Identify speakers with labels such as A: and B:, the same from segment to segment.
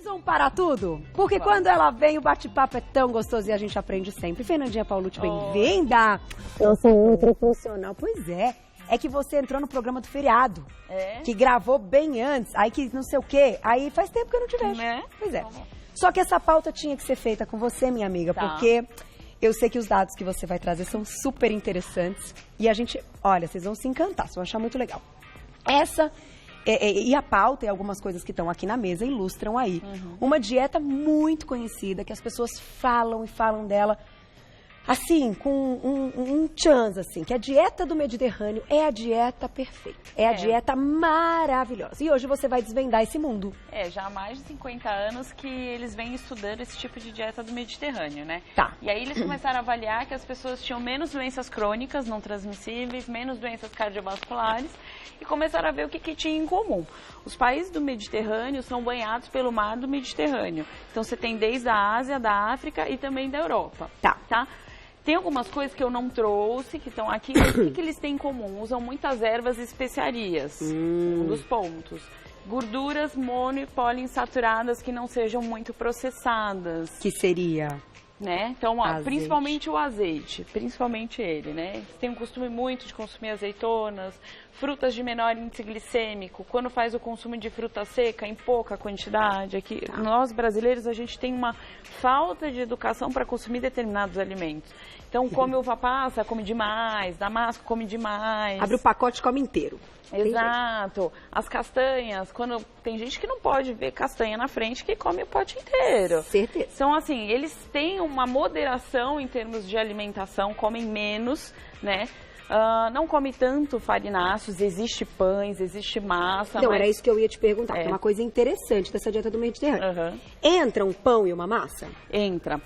A: vamos parar tudo? Porque quando ela vem, o bate-papo é tão gostoso e a gente aprende sempre. Fernandinha Paulucci, bem-vinda! Eu sou nutrifuncional. Pois é. É que você entrou no programa do feriado. Que gravou bem antes. Aí que não sei o quê. Aí faz tempo que eu não te vejo. Pois é. Só que essa pauta tinha que ser feita com você, minha amiga. Porque eu sei que os dados que você vai trazer são super interessantes. E a gente, olha, vocês vão se encantar. Vocês vão achar muito legal. Essa... E a pauta e algumas coisas que estão aqui na mesa ilustram aí. Uma dieta muito conhecida, que as pessoas falam e falam dela, assim, com um chance, assim, que a dieta do Mediterrâneo é a dieta perfeita. É a dieta maravilhosa. E hoje você vai desvendar esse mundo.
B: Já há mais de 50 anos que eles vêm estudando esse tipo de dieta do Mediterrâneo, né? E aí eles começaram a avaliar que as pessoas tinham menos doenças crônicas não transmissíveis, menos doenças cardiovasculares e começaram a ver o que tinha em comum. Os países do Mediterrâneo são banhados pelo mar do Mediterrâneo. Então você tem desde a Ásia, da África e também da Europa. Tá? Tem algumas coisas que eu não trouxe, que estão aqui, mas o que eles têm em comum? Usam muitas ervas e especiarias, um dos pontos. Gorduras mono e poliinsaturadas que não sejam muito processadas.
A: Que seria?
B: Então, principalmente o azeite, principalmente ele, Tem um costume muito de consumir azeitonas, frutas de menor índice glicêmico, quando faz o consumo de fruta seca em pouca quantidade. Aqui, nós brasileiros, a gente tem uma falta de educação para consumir determinados alimentos. Então, come uva passa, come demais, damasco, come demais.
A: Abre o pacote e come inteiro.
B: Exato. As castanhas, quando tem gente que não pode ver castanha na frente, que come o pote inteiro.
A: Certeza.
B: Então, assim, eles têm uma moderação em termos de alimentação, comem menos, não come tanto farináceos, existe pães, existe massa.
A: Não, era isso que eu ia te perguntar, que é uma coisa interessante dessa dieta do Mediterrâneo. Entra um pão e uma massa?
B: Entra.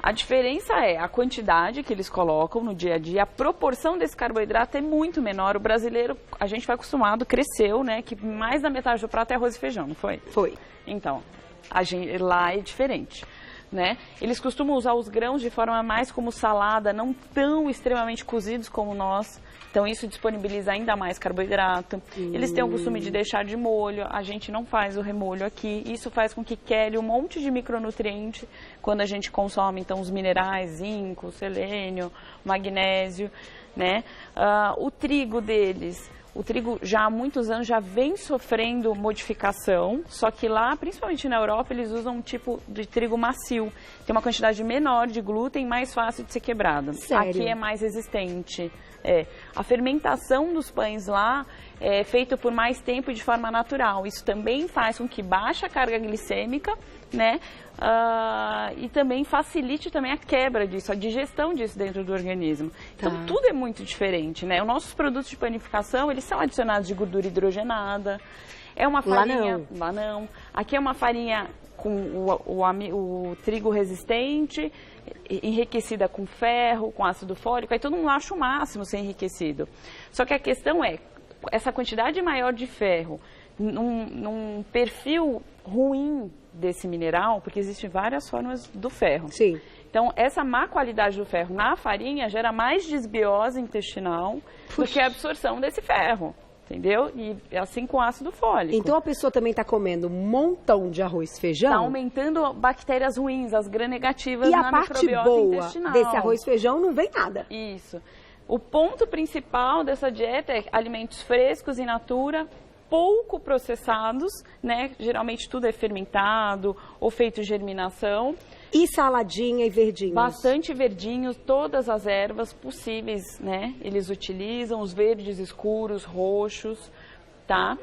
B: A diferença é a quantidade que eles colocam no dia a dia, a proporção desse carboidrato é muito menor. O brasileiro, a gente foi acostumado, cresceu, que mais da metade do prato é arroz e feijão, não foi?
A: Foi.
B: Então, lá é diferente. Eles costumam usar os grãos de forma mais como salada, não tão extremamente cozidos como nós. Então, isso disponibiliza ainda mais carboidrato. Eles têm o costume de deixar de molho, a gente não faz o remolho aqui. Isso faz com que quebre um monte de micronutriente quando a gente consome, então, os minerais, zinco, selênio, magnésio, o trigo deles... O trigo já há muitos anos já vem sofrendo modificação, só que lá, principalmente na Europa, eles usam um tipo de trigo macio. Tem uma quantidade menor de glúten, mais fácil de ser quebrado.
A: Sério?
B: Aqui é mais resistente. A fermentação dos pães lá é feita por mais tempo e de forma natural. Isso também faz com que baixe a carga glicêmica, e também facilite também a quebra disso, a digestão disso dentro do organismo. Então, tudo é muito diferente, Os nossos produtos de panificação, eles são adicionados de gordura hidrogenada. É uma farinha... Lá não. Aqui é uma farinha com o trigo resistente, enriquecida com ferro, com ácido fólico. Aí todo mundo acha o máximo ser enriquecido. Só que a questão é, essa quantidade maior de ferro, num perfil ruim desse mineral, porque existem várias formas do ferro.
A: Sim.
B: Então, essa má qualidade do ferro na farinha gera mais desbiose intestinal do que a absorção desse ferro, entendeu? E assim com ácido fólico.
A: Então, a pessoa também está comendo um montão de arroz e feijão?
B: Está aumentando bactérias ruins, as gram-negativas na microbiota intestinal.
A: E a parte boa desse arroz e feijão não vem nada.
B: Isso. O ponto principal dessa dieta é alimentos frescos in natura, pouco processados, Geralmente tudo é fermentado ou feito de germinação.
A: E saladinha e verdinhos?
B: Bastante verdinhos, todas as ervas possíveis, Eles utilizam os verdes escuros, roxos, tá?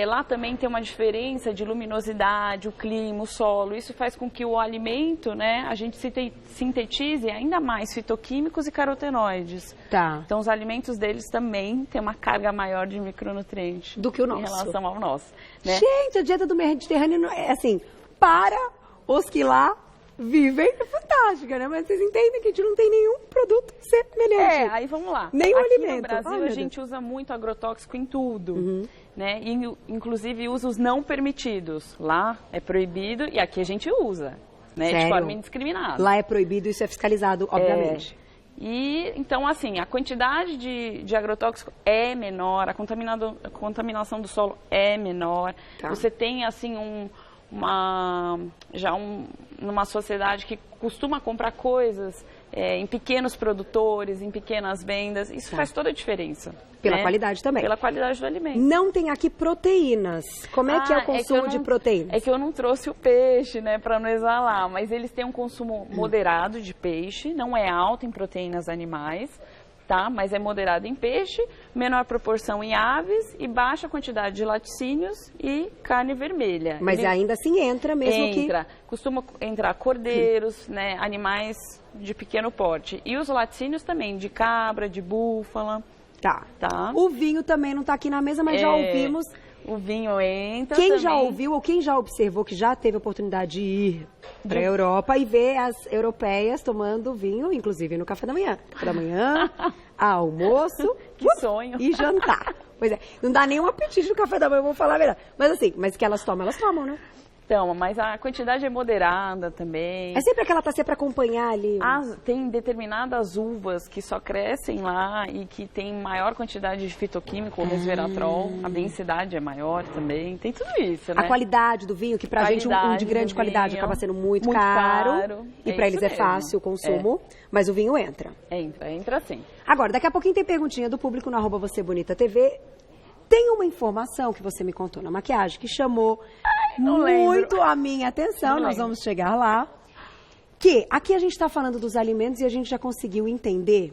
B: Lá também tem uma diferença de luminosidade, o clima, o solo. Isso faz com que o alimento, a gente sintetize ainda mais fitoquímicos e carotenoides.
A: Tá.
B: Então, os alimentos deles também têm uma carga maior de micronutrientes
A: do que o nosso.
B: Em relação ao nosso.
A: Gente, a dieta do Mediterrâneo é assim, para os que lá vivem é fantástica, Mas vocês entendem que a gente não tem nenhum produto semelhante.
B: Aí vamos lá.
A: Nenhum
B: aqui
A: alimento.
B: No Brasil, a gente usa muito agrotóxico em tudo. E, inclusive, usa os não permitidos. Lá é proibido e aqui a gente usa, de forma indiscriminada.
A: Lá é proibido, isso é fiscalizado, obviamente.
B: E, então, assim, a quantidade de agrotóxico é menor, a contaminação do solo é menor. Tá. Você tem, assim, numa sociedade que costuma comprar coisas em pequenos produtores, em pequenas vendas. Isso faz toda a diferença.
A: Pela qualidade também.
B: Pela qualidade do alimento.
A: Não tem aqui proteínas. Como é que é o consumo de proteínas?
B: É que eu não trouxe o peixe, né, para não exalar, mas eles têm um consumo moderado de peixe, não é alto em proteínas animais, tá? Mas é moderado em peixe, menor proporção em aves e baixa quantidade de laticínios e carne vermelha.
A: Mas ainda assim entra mesmo que...
B: Costuma entrar cordeiros, né, animais de pequeno porte. E os laticínios também, de cabra, de búfala. Tá.
A: O vinho também não está aqui na mesa, mas já ouvimos.
B: O vinho entra
A: Quem
B: também.
A: já ouviu ou quem já observou que já teve a oportunidade de ir para a Europa e ver as europeias tomando vinho, inclusive no café da manhã. Café da manhã, almoço
B: que sonho.
A: E jantar. Pois é, não dá nem um apetite no café da manhã, vou falar a verdade. Mas assim, que elas tomam, né?
B: Então, mas a quantidade é moderada também.
A: É sempre aquela taça para acompanhar ali.
B: Tem determinadas uvas que só crescem lá e que tem maior quantidade de fitoquímico, resveratrol. A densidade é maior também. Tem tudo isso, né?
A: A qualidade do vinho, que pra gente um de grande qualidade acaba sendo muito caro. E pra eles é fácil o consumo. Mas o vinho entra.
B: Entra sim.
A: Agora, daqui a pouquinho tem perguntinha do público no @VocêBonitaTV. Tem uma informação que você me contou na maquiagem que chamou muito a minha atenção. Nós vamos chegar lá. Que aqui a gente está falando dos alimentos e a gente já conseguiu entender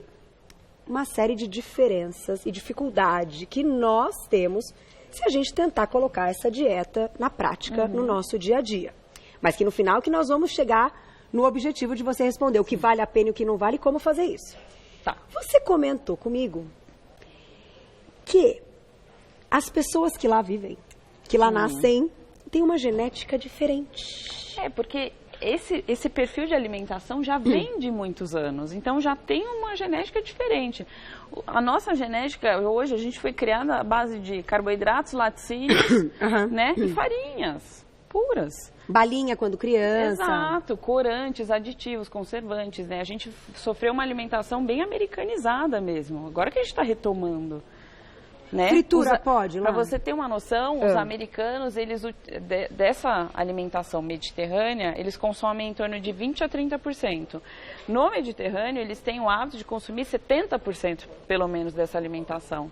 A: uma série de diferenças e dificuldade que nós temos se a gente tentar colocar essa dieta na prática no nosso dia a dia. Mas que no final que nós vamos chegar no objetivo de você responder o que vale a pena e o que não vale e como fazer isso.
B: Tá.
A: Você comentou comigo que as pessoas que lá vivem, que lá nascem, têm uma genética diferente.
B: Porque esse perfil de alimentação já vem de muitos anos, então já tem uma genética diferente. A nossa genética, hoje, a gente foi criada à base de carboidratos, laticínios, né, e farinhas puras.
A: Balinha quando criança.
B: Exato, corantes, aditivos, conservantes, né? A gente sofreu uma alimentação bem americanizada mesmo, agora que a gente está retomando. Né?
A: Fritura pode,
B: para você ter uma noção, os americanos, eles dessa alimentação mediterrânea, eles consomem em torno de 20 a 30%. No Mediterrâneo, eles têm o hábito de consumir 70%, pelo menos, dessa alimentação.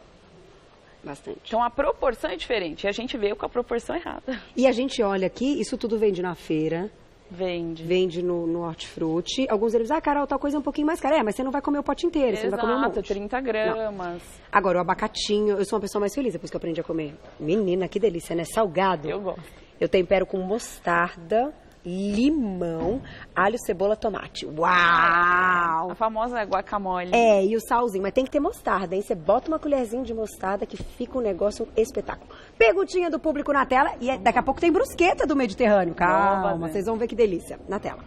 A: Bastante.
B: Então, a proporção é diferente. E a gente veio com a proporção errada.
A: E a gente olha aqui, isso tudo vende na feira. Vende no hortifruti. Alguns deles, Carol, tal coisa é um pouquinho mais cara. Mas você não vai comer o pote inteiro, você não vai comer um monte.
B: 30 gramas.
A: Não. Agora, o abacatinho, eu sou uma pessoa mais feliz depois que eu aprendi a comer. Menina, que delícia, né? Salgado.
B: Eu gosto.
A: Eu tempero com mostarda, limão, alho, cebola, tomate. Uau!
B: A famosa guacamole.
A: E o salzinho, mas tem que ter mostarda, hein? Você bota uma colherzinha de mostarda que fica um negócio espetáculo. Perguntinha do público na tela e daqui a pouco tem brusqueta do Mediterrâneo. Calma, vocês vão ver que delícia na tela.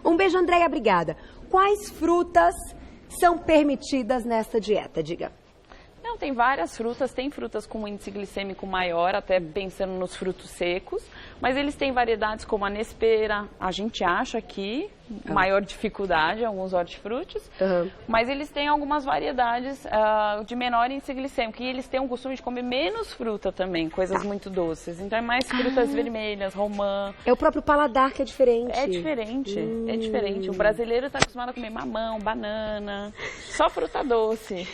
A: Um beijo, Andréia, obrigada. Quais frutas são permitidas nessa dieta? Diga.
B: Não, tem várias frutas, tem frutas com índice glicêmico maior, até pensando nos frutos secos, mas eles têm variedades como a nespera, a gente acha aqui maior dificuldade em alguns hortifrutis, mas eles têm algumas variedades de menor índice glicêmico, e eles têm o costume de comer menos fruta também, coisas muito doces, então é mais frutas vermelhas, romã.
A: É o próprio paladar que é diferente.
B: É diferente. O brasileiro está acostumado a comer mamão, banana, só fruta doce.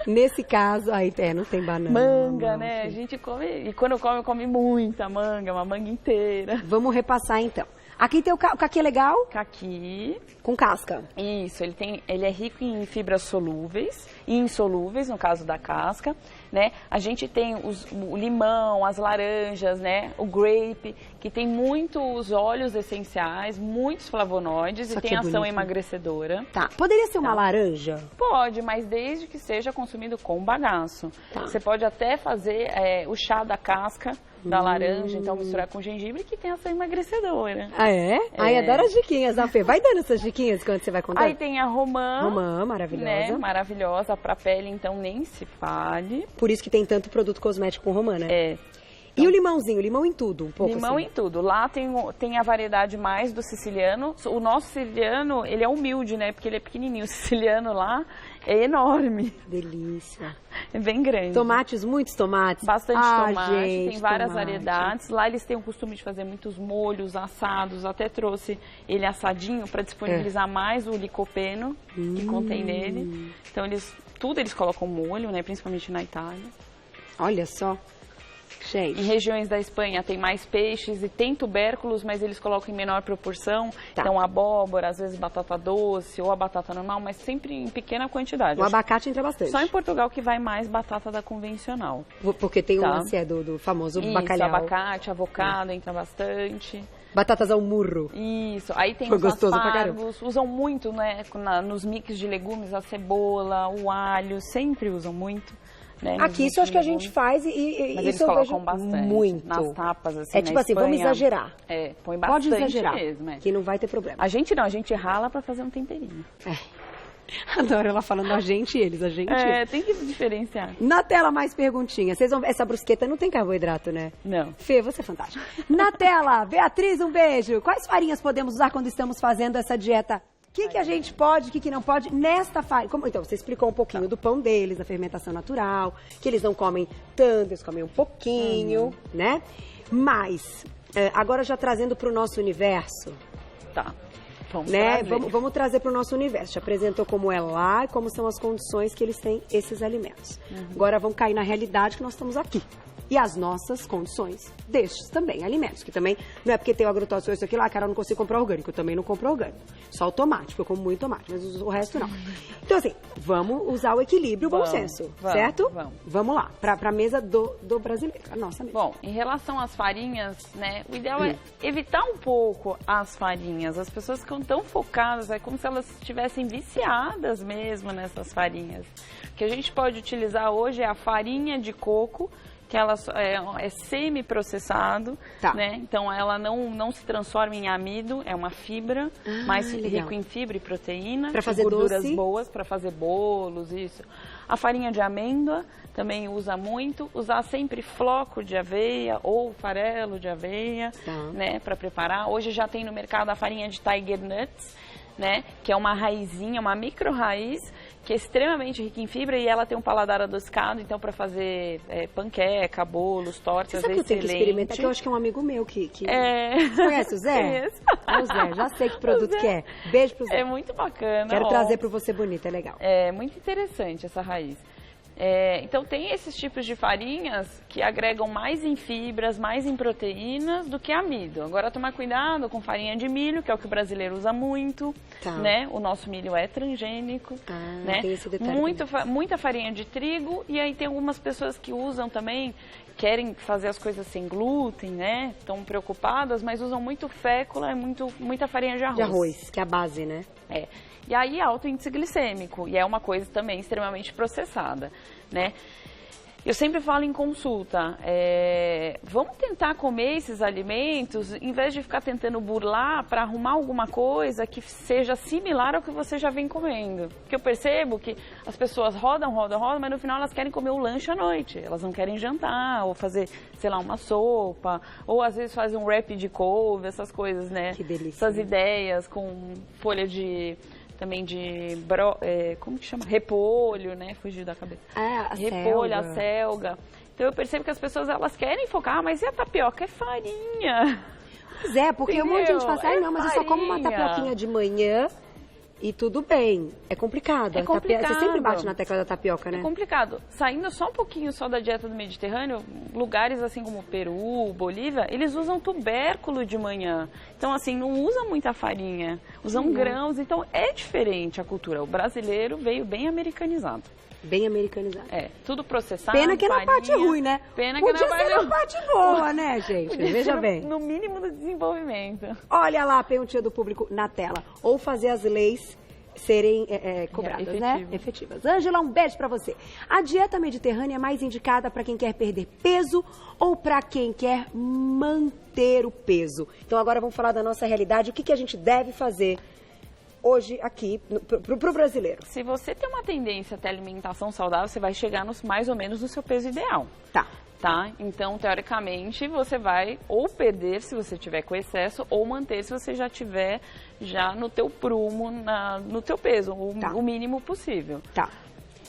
A: Nesse caso, não tem banana.
B: Manga, né? A gente come, e quando come muita manga, uma manga inteira.
A: Vamos repassar então. Aqui tem o caqui legal?
B: Caqui.
A: Com casca.
B: Isso, ele é rico em fibras solúveis e insolúveis, no caso da casca, né? A gente tem o limão, as laranjas, né? O grape, que tem muitos óleos essenciais, muitos flavonoides e tem ação emagrecedora.
A: Tá. Poderia ser uma laranja?
B: Pode, mas desde que seja consumido com bagaço. Você pode até fazer o chá da casca da laranja, então misturar com gengibre, que tem ação emagrecedora.
A: Ai, adoro as diquinhas, Fê. Vai dando essas diquinhas quando você vai contar.
B: Aí tem a romã.
A: Romã, maravilhosa.
B: Né? Maravilhosa. Pra pele, então, nem se fale.
A: Por isso que tem tanto produto cosmético com romã, né? E o limãozinho? Limão em tudo, um pouco
B: Limão
A: assim.
B: em tudo. Lá tem a variedade mais do siciliano. O nosso siciliano, ele é humilde, né? Porque ele é pequenininho. O siciliano lá é enorme.
A: Delícia.
B: É bem grande.
A: Tomates, muitos tomates?
B: Bastante tomate,
A: gente,
B: tem várias
A: tomate.
B: variedades. Lá eles têm o costume de fazer muitos molhos, assados. Até trouxe ele assadinho para disponibilizar mais o licopeno que contém nele. Então tudo eles colocam molho, né? Principalmente na Itália.
A: Olha só. Gente.
B: Em regiões da Espanha tem mais peixes e tem tubérculos, mas eles colocam em menor proporção.
A: Tá.
B: Então abóbora, às vezes batata doce ou a batata normal, mas sempre em pequena quantidade.
A: O abacate entra bastante.
B: Só em Portugal que vai mais batata da convencional.
A: Porque tem
B: Tá.
A: um lance do famoso
B: Isso,
A: bacalhau.
B: abacate, avocado, entra bastante.
A: Batatas ao murro.
B: Isso, aí tem
A: Foi
B: os
A: gostoso pra
B: aspargos, usam muito, né, nos mix de legumes, a cebola, o alho, sempre usam muito. Né,
A: Aqui isso acho que a gente faz e
B: mas
A: isso
B: eles
A: eu
B: colocam
A: vejo
B: bastante
A: muito.
B: nas tapas, assim,
A: É tipo
B: na
A: assim, vamos
B: Espanha.
A: exagerar.
B: É, põe bastante
A: Pode exagerar,
B: mesmo. É.
A: que não vai ter problema.
B: A gente não, a gente rala pra fazer um temperinho.
A: Adoro ela falando a gente e eles, a gente e eles.
B: É, tem que diferenciar.
A: Na tela, mais perguntinhas. Vocês vão ver, essa brusqueta não tem carboidrato, né?
B: Não.
A: Fê, você é fantástica. Na tela, Beatriz, um beijo. Quais farinhas podemos usar quando estamos fazendo essa dieta? O que a gente pode, o que não pode nesta farinha? Então, você explicou um pouquinho do pão deles, da fermentação natural, que eles não comem tanto, eles comem um pouquinho, né? Mas, agora já trazendo para o nosso universo,
B: Tá. Vamos
A: né?
B: trazer.
A: Vamos trazer para o nosso universo. Te apresentou como é lá e como são as condições que eles têm esses alimentos. Agora vamos cair na realidade que nós estamos aqui. E as nossas condições destes também alimentos, que também não é porque tem o agrotóxico isso aqui lá, cara, eu não consigo comprar orgânico, eu também não compro orgânico. Só o tomate, porque eu como muito tomate, mas o resto não. Então assim, vamos usar o equilíbrio, o bom senso, certo? Vamos lá, para a mesa do brasileiro, a nossa mesa.
B: Bom, em relação às farinhas, né, o ideal é evitar um pouco as farinhas. As pessoas ficam tão focadas, é como se elas estivessem viciadas mesmo nessas farinhas. O que a gente pode utilizar hoje é a farinha de coco, que ela é semi-processado, né? Então ela não se transforma em amido, é uma fibra, mais rico em fibra e proteína,
A: pra fazer
B: gorduras
A: doce.
B: boas para fazer bolos, isso. A farinha de amêndoa também usa muito, usar sempre floco de aveia ou farelo de aveia, né, para preparar. Hoje já tem no mercado a farinha de tiger nuts, né, que é uma raizinha, uma micro raiz, que é extremamente rica em fibra e ela tem um paladar adocicado, então para fazer panqueca, bolos, tortas,
A: sabe que eu tenho que experimentar, que eu acho que é um amigo meu que... Conhece o Zé?
B: Conheço.
A: O Zé, já sei que produto que é. Beijo pro Zé.
B: É muito bacana.
A: Quero trazer pro Você Bonita, é legal.
B: É muito interessante essa raiz. Então tem esses tipos de farinhas que agregam mais em fibras, mais em proteínas do que amido. Agora tomar cuidado com farinha de milho, que é o que o brasileiro usa muito, né? O nosso milho é transgênico, né?
A: Tem esse detalhe
B: Muita farinha de trigo, e aí tem algumas pessoas que usam também, querem fazer as coisas sem glúten, né? Estão preocupadas, mas usam muito fécula e muita farinha de arroz.
A: De arroz, que é a base, né?
B: E aí alto índice glicêmico, e é uma coisa também extremamente processada, né? Eu sempre falo em consulta, vamos tentar comer esses alimentos, em vez de ficar tentando burlar para arrumar alguma coisa que seja similar ao que você já vem comendo. Porque eu percebo que as pessoas rodam, mas no final elas querem comer o lanche à noite. Elas não querem jantar, ou fazer, sei lá, uma sopa, ou às vezes fazem um wrap de couve, essas coisas, né?
A: Que delícia.
B: Essas ideias com folha de... também de, como que chama? Repolho, né? Fugiu da cabeça.
A: A
B: repolho,
A: selga.
B: a selga. Então eu percebo que as pessoas, elas querem focar, mas e a tapioca? É farinha.
A: Pois é, porque um monte de gente fala assim, não, mas eu só como uma tapioquinha de manhã e tudo bem. É complicado. Você sempre bate na tecla da tapioca, né?
B: É complicado. Saindo só um pouquinho só da dieta do Mediterrâneo, lugares assim como Peru, Bolívia, eles usam tubérculo de manhã. Então, assim, não usa muita farinha. Usam grãos. Então, é diferente a cultura. O brasileiro veio bem americanizado.
A: Bem americanizado.
B: Tudo processado.
A: Pena que é na parte ruim, né?
B: Pena que
A: Podia ser na parte boa, né, gente? Veja bem.
B: No mínimo do desenvolvimento.
A: Olha lá a perguntinha do público na tela. Ou fazer as leis serem cobradas, né? Efetivas. Ângela, um beijo pra você. A dieta mediterrânea é mais indicada para quem quer perder peso ou para quem quer manter o peso? Então agora vamos falar da nossa realidade. O que a gente deve fazer hoje aqui pro brasileiro?
B: Se você tem uma tendência a ter alimentação saudável, você vai chegar mais ou menos no seu peso ideal.
A: Tá.
B: tá? Então, teoricamente, você vai ou perder se você tiver com excesso, ou manter se você já tiver no teu prumo, no teu peso, o mínimo possível.
A: Tá.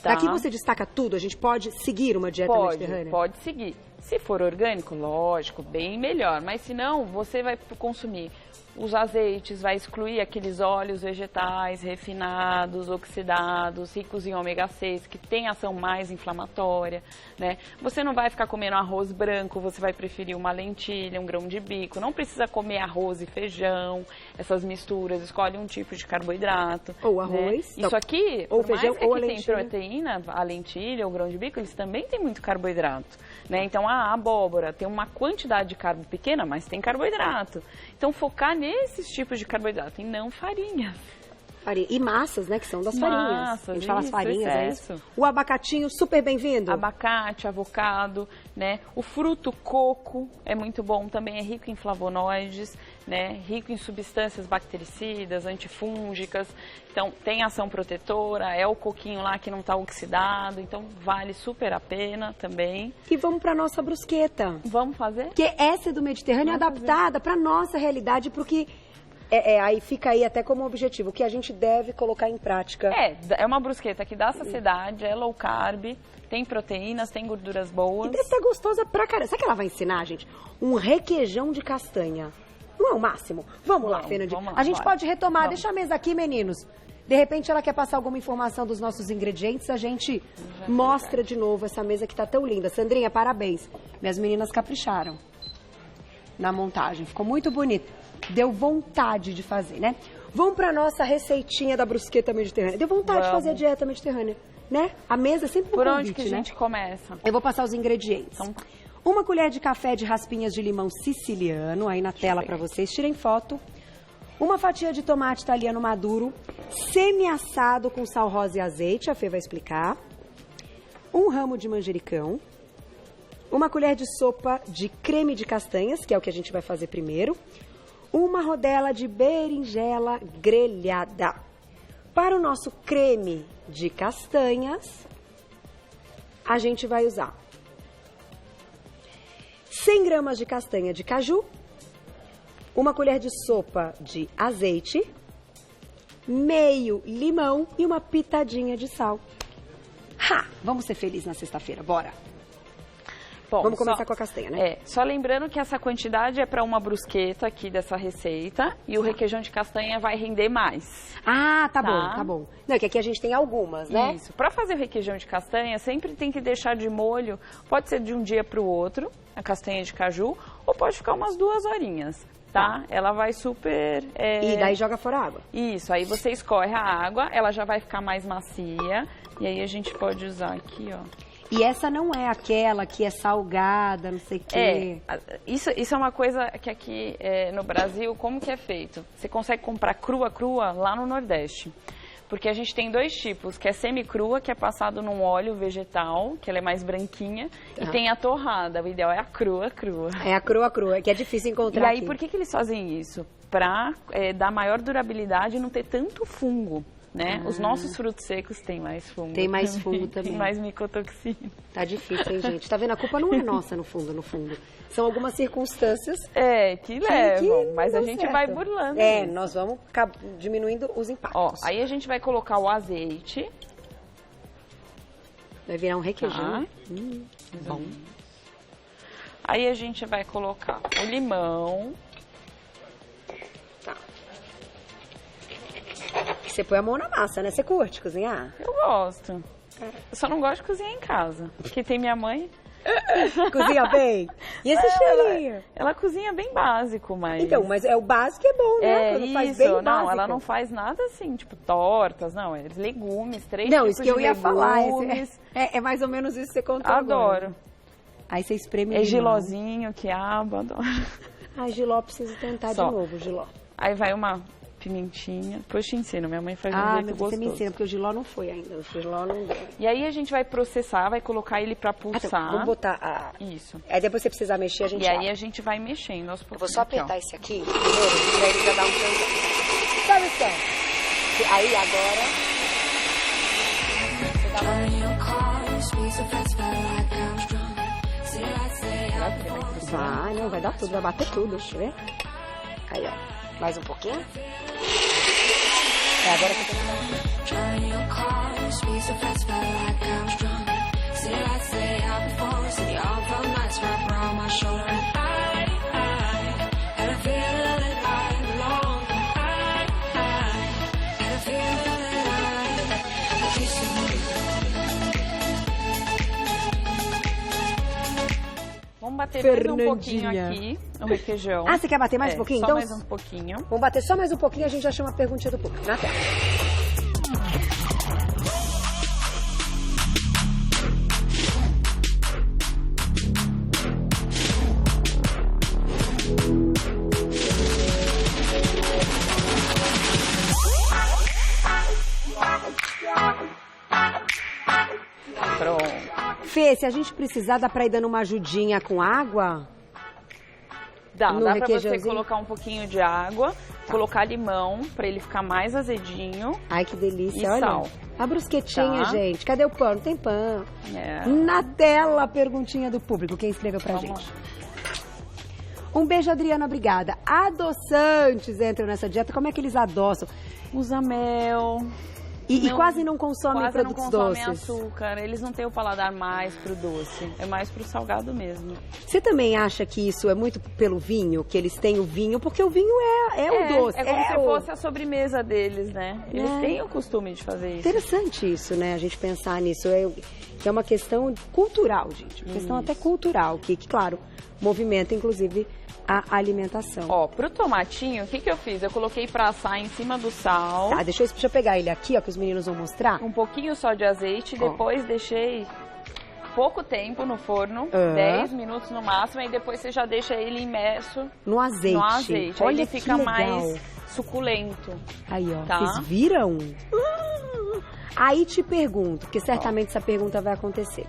A: Daqui você destaca tudo? A gente pode seguir uma dieta mediterrânea?
B: Pode seguir. Se for orgânico, lógico, bem melhor. Mas se não, você vai consumir os azeites, vai excluir aqueles óleos vegetais refinados, oxidados, ricos em ômega 6, que tem ação mais inflamatória, né? Você não vai ficar comendo arroz branco, você vai preferir uma lentilha, um grão de bico. Não precisa comer arroz e feijão, essas misturas, escolhe um tipo de carboidrato.
A: Ou arroz.
B: Né? Isso aqui,
A: ou
B: por
A: feijão,
B: mais que
A: ou
B: aqui
A: lentilha.
B: tem proteína, a lentilha, o grão de bico, eles também têm muito carboidrato, né? Então a abóbora tem uma quantidade de carbo pequena, mas tem carboidrato. Então focar nesses tipos de carboidrato e não farinhas.
A: E massas, né, que são das farinhas.
B: Massas,
A: a gente fala as farinhas, é
B: isso.
A: O abacatinho, super bem-vindo.
B: Abacate, avocado, né? O fruto coco é muito bom, também é rico em flavonoides, né? Rico em substâncias bactericidas, antifúngicas. Então, tem ação protetora, é o coquinho lá que não está oxidado, então vale super a pena também.
A: E vamos para nossa brusqueta.
B: Vamos fazer?
A: Que essa é do Mediterrâneo, adaptada para nossa realidade, porque aí fica aí até como objetivo, o que a gente deve colocar em prática.
B: É uma brusqueta que dá saciedade, é low carb, tem proteínas, tem gorduras boas.
A: E deve ser gostosa pra caramba. Sabe o que ela vai ensinar, gente? Um requeijão de castanha. Não é o máximo? Vamos lá, Fernandinha. A gente pode retomar. Deixa a mesa aqui, meninos. De repente ela quer passar alguma informação dos nossos ingredientes, a gente mostra de novo essa mesa que tá tão linda. Sandrinha, parabéns. Minhas meninas capricharam na montagem. Ficou muito bonito. Deu vontade de fazer, né? Vamos pra nossa receitinha da brusqueta mediterrânea. Deu vontade de fazer a dieta mediterrânea, né? A mesa é sempre um
B: Por
A: convite,
B: onde que a
A: né?
B: gente começa?
A: Eu vou passar os ingredientes.
B: Então,
A: Uma colher de café de raspinhas de limão siciliano, aí na tela pra vocês, tirem foto. Uma fatia de tomate italiano maduro, semi-assado com sal rosa e azeite, a Fê vai explicar. Um ramo de manjericão. Uma colher de sopa de creme de castanhas, que é o que a gente vai fazer primeiro. Uma rodela de berinjela grelhada. Para o nosso creme de castanhas, a gente vai usar 100 gramas de castanha de caju, uma colher de sopa de azeite, meio limão e uma pitadinha de sal. Vamos ser felizes na sexta-feira, bora!
B: bom,
A: Vamos começar com a castanha, né?
B: Só lembrando que essa quantidade é para uma brusqueta aqui dessa receita e o requeijão de castanha vai render mais.
A: Tá bom, tá bom. Não, é que aqui a gente tem algumas, né?
B: Isso. Para fazer o requeijão de castanha, sempre tem que deixar de molho, pode ser de um dia para o outro, a castanha de caju, ou pode ficar umas 2 horinhas, tá? Ela vai super...
A: E daí joga fora a água.
B: Isso, aí você escorre a água, ela já vai ficar mais macia, e aí a gente pode usar aqui, ó.
A: E essa não é aquela que é salgada, não sei o quê.
B: Isso é uma coisa que aqui no Brasil, como que é feito? Você consegue comprar crua lá no Nordeste. Porque a gente tem 2 tipos, que é semi-crua, que é passado num óleo vegetal, que ela é mais branquinha, e tem a torrada. O ideal é a crua.
A: É a crua, que é difícil encontrar
B: E aí,
A: aqui.
B: por que eles fazem isso? Pra dar maior durabilidade e não ter tanto fungo. Né? Os nossos frutos secos têm mais fungo.
A: Tem mais fungo também.
B: Tem mais micotoxina.
A: Tá difícil, hein, gente? Tá vendo? A culpa não é nossa, no fundo. São algumas circunstâncias
B: que levam, mas a gente vai burlando isso.
A: Nós vamos diminuindo os impactos.
B: Ó, aí a gente vai colocar o azeite.
A: Vai virar um requeijão.
B: Bom. Aí a gente vai colocar o limão.
A: Você põe a mão na massa, né? Você curte cozinhar?
B: Eu gosto. Eu só não gosto de cozinhar em casa. Porque tem minha mãe...
A: Cozinha bem? E esse cheirinho?
B: Ela cozinha bem básico, mas...
A: Então, mas é o básico é bom, né? Quando faz bem
B: não,
A: básico.
B: Ela não faz nada assim, tipo tortas, não. É legumes, 3
A: não,
B: tipos
A: isso que eu ia falar.
B: legumes.
A: É mais ou menos isso que você contou
B: Adoro.
A: agora. Aí você espreme
B: É
A: limão.
B: gilozinho, quiabo, adoro.
A: Ai, giló, preciso tentar de novo, giló.
B: Aí vai uma pimentinha. Depois te ensino, minha mãe faz um jeito gostoso.
A: Você me ensina, porque o giló não foi ainda. O giló não deu.
B: E aí a gente vai processar, vai colocar ele pra pulsar.
A: Vamos botar
B: Isso.
A: Aí depois você precisar mexer, a gente
B: E aí a gente vai mexendo aos pouquinhos.
A: Eu vou só apertar esse aqui primeiro, pra ele já dar um tanto. Sabe só? Aí agora... Você dá uma...
B: a crema aqui.
A: Vai, não, vai dar tudo, vai bater tudo, deixa eu ver. Aí, ó, mais um pouquinho. Agora que eu
B: Vamos bater mais um pouquinho aqui no requeijão.
A: Ah, você quer bater mais um pouquinho?
B: Só
A: Então,
B: mais um pouquinho.
A: Vamos bater só mais um pouquinho, a gente já chama a perguntinha do público. Na tela.
B: Pronto.
A: Fê, se a gente precisar, dá pra ir dando uma ajudinha com água?
B: Dá pra você
A: requeijãozinho?
B: colocar um pouquinho de água, colocar limão pra ele ficar mais azedinho.
A: Ai, que delícia,
B: E
A: olha.
B: sal.
A: A brusquetinha,
B: Tá.
A: gente. Cadê o pão? Não tem pão.
B: É.
A: Na tela, a perguntinha do público. Quem escreveu pra
B: Vamos
A: gente? Um beijo, Adriana, obrigada. Adoçantes entram nessa dieta. Como é que eles adoçam?
B: Usa mel.
A: E
B: Não,
A: quase não consomem
B: Quase não
A: produtos
B: consomem
A: doces.
B: açúcar. Eles não têm o paladar mais pro doce. É mais pro salgado mesmo.
A: Você também acha que isso é muito pelo vinho? Que eles têm o vinho? Porque o vinho é o doce.
B: É como se
A: o...
B: fosse a sobremesa deles, né? Eles
A: É.
B: têm o costume de fazer isso.
A: Interessante isso, né? A gente pensar nisso. Que é uma questão cultural, gente. Uma questão até cultural. Que, claro, movimenta, inclusive, a alimentação.
B: Ó, pro tomatinho, o que eu fiz? Eu coloquei pra assar em cima do sal.
A: Tá, deixa eu pegar ele aqui, ó, que os meninos vão mostrar.
B: Um pouquinho só de azeite,
A: Ó.
B: depois deixei pouco tempo no forno,
A: Ah.
B: 10 minutos no máximo, e depois você já deixa ele imerso
A: No azeite.
B: no azeite. Aí
A: Olha
B: ele
A: que
B: fica
A: legal.
B: mais suculento.
A: Aí, ó,
B: Tá.
A: vocês viram? Aí te pergunto, porque certamente essa pergunta vai acontecer.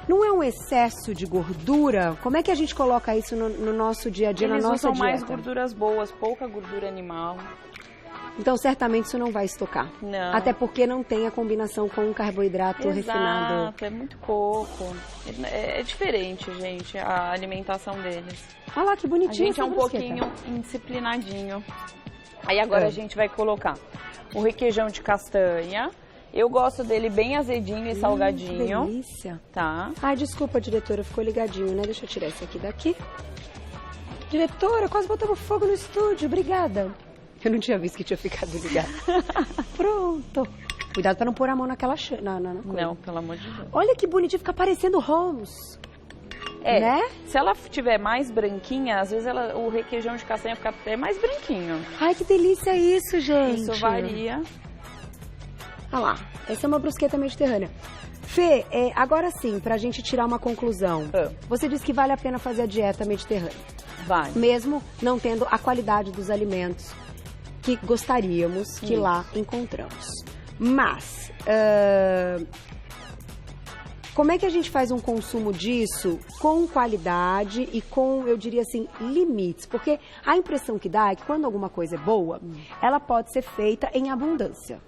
A: Não é um excesso de gordura? Como é que a gente coloca isso no nosso dia a dia,
B: Eles
A: na nossa
B: usam
A: dieta?
B: mais gorduras boas, pouca gordura animal.
A: Então, certamente isso não vai estocar.
B: Não.
A: Até porque não tem a combinação com um carboidrato refinado.
B: Exato, é muito pouco. É diferente, gente, a alimentação deles.
A: Olha lá que
B: A
A: bonitinho
B: gente é
A: essa
B: um
A: brusqueta.
B: pouquinho indisciplinadinho. Aí agora a gente vai colocar o requeijão de castanha. Eu gosto dele bem azedinho e salgadinho.
A: Que delícia.
B: Tá?
A: Ai, desculpa, diretora, ficou ligadinho, né? Deixa eu tirar esse aqui daqui. Diretora, quase botamos fogo no estúdio, obrigada. Eu não tinha visto que tinha ficado ligado. Pronto. Cuidado pra não pôr a mão naquela na coisa.
B: Não, pelo amor de Deus.
A: Olha que bonitinho, fica parecendo Holmes. Né?
B: Se ela tiver mais branquinha, às vezes o requeijão de castanha fica até mais branquinho.
A: Ai, que delícia isso, gente.
B: Isso varia.
A: Olha lá, essa é uma brusqueta mediterrânea. Fê, agora sim, pra gente tirar uma conclusão. Você disse que vale a pena fazer a dieta mediterrânea.
B: Vai.
A: Mesmo não tendo a qualidade dos alimentos que gostaríamos que lá encontramos. Mas, como é que a gente faz um consumo disso com qualidade e com, eu diria assim, limites? Porque a impressão que dá é que quando alguma coisa é boa, ela pode ser feita em abundância.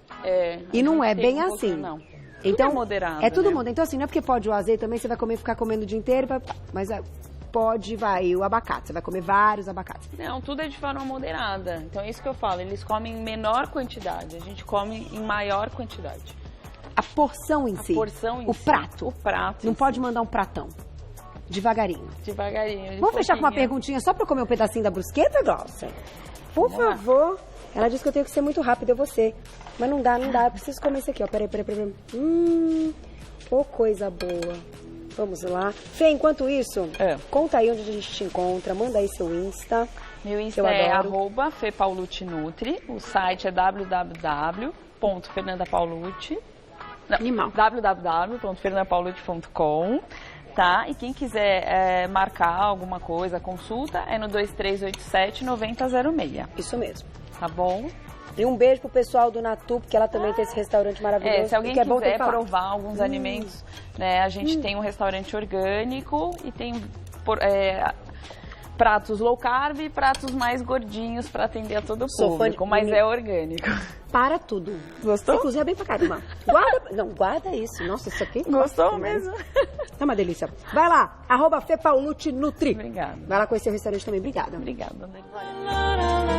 A: E não é bem assim.
B: Não.
A: Então,
B: tudo é moderado.
A: É tudo
B: né?
A: moderado. Então, assim, não é porque pode o azeite também, você vai ficar comendo o dia inteiro, mas pode, o abacate. Você vai comer vários abacates.
B: Não, tudo é de forma moderada. Então é isso que eu falo, eles comem em menor quantidade, a gente come em maior quantidade.
A: A porção em si.
B: Porção em
A: o
B: si.
A: prato.
B: O prato.
A: Não
B: em
A: pode
B: si.
A: mandar um pratão. Devagarinho.
B: Devagarinho. de
A: Vamos fechar com uma
B: pouquinho.
A: perguntinha só pra eu comer um pedacinho da brusqueta, Glaucia? Por
B: Vamos lá.
A: favor. Ela disse que eu tenho que ser muito rápida, eu vou ser. Mas não dá. Eu preciso comer isso aqui, ó. Peraí. Ô, coisa boa. Vamos lá. Fê, enquanto isso, conta aí onde a gente te encontra. Manda aí seu Insta.
B: Meu Insta é @FePaulutinutri. O site é www.fernandapauluti.
A: Animal.
B: www.fernandapauluti.com. Tá? E quem quiser marcar alguma coisa, consulta, é no 2387-9006.
A: Isso mesmo.
B: Tá bom?
A: E um beijo pro pessoal do Natu, porque ela também tem esse restaurante maravilhoso.
B: Se alguém
A: que é bom ter
B: quiser
A: falado.
B: provar alguns alimentos, né? A gente tem um restaurante orgânico e tem pratos low carb e pratos mais gordinhos para atender a todo o público, mas é orgânico.
A: Para tudo.
B: Gostou?
A: Você cozinha bem pra caramba. Guarda isso. Nossa, isso aqui...
B: Gostou mesmo?
A: Tá uma delícia. Vai lá, @FePaulucci Nutri.
B: Obrigada.
A: Vai lá conhecer o restaurante também. Obrigada.
B: Obrigada, André.